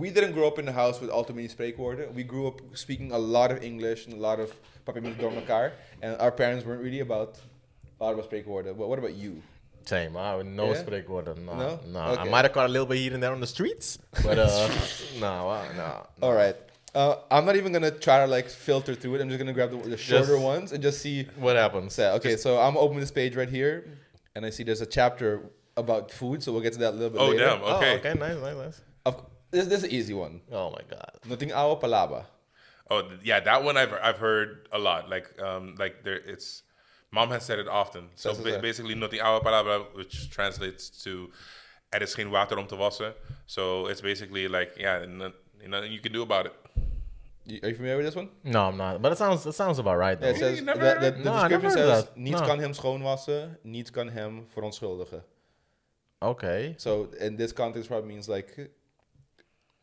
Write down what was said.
we didn't grow up in a house with al te many spreekwoorden. We grew up speaking a lot of English and a lot of Papiamentu door elkaar. And our parents weren't really about a lot of spreekwoorden. But what about you? Same. No Yeah? spreekwoorden. No? No. Okay. I might have caught a little bit here and there on the streets, but no. All right. I'm not even gonna try to like filter through it. I'm just gonna grab the shorter ones and just see what happens. Okay, so I'm opening this page right here, and I see there's a chapter about food. So we'll get to that a little bit later. Damn. Okay. Okay. Nice. This is an easy one. Oh my God. Nothing awa palaba. Oh yeah, that one I've heard a lot. Like there, it's mom has said it often. So basically, no te agua palabra, which translates to er is geen water om te wassen. So it's basically like nothing you can do about it. Are you familiar with this one? No, I'm not. But it sounds about right. Though. Yeah, it says You never the heard of it? description I never heard says that. niets No. kan hem schoonwassen, niets kan hem verontschuldigen. Okay. So in this context, probably means like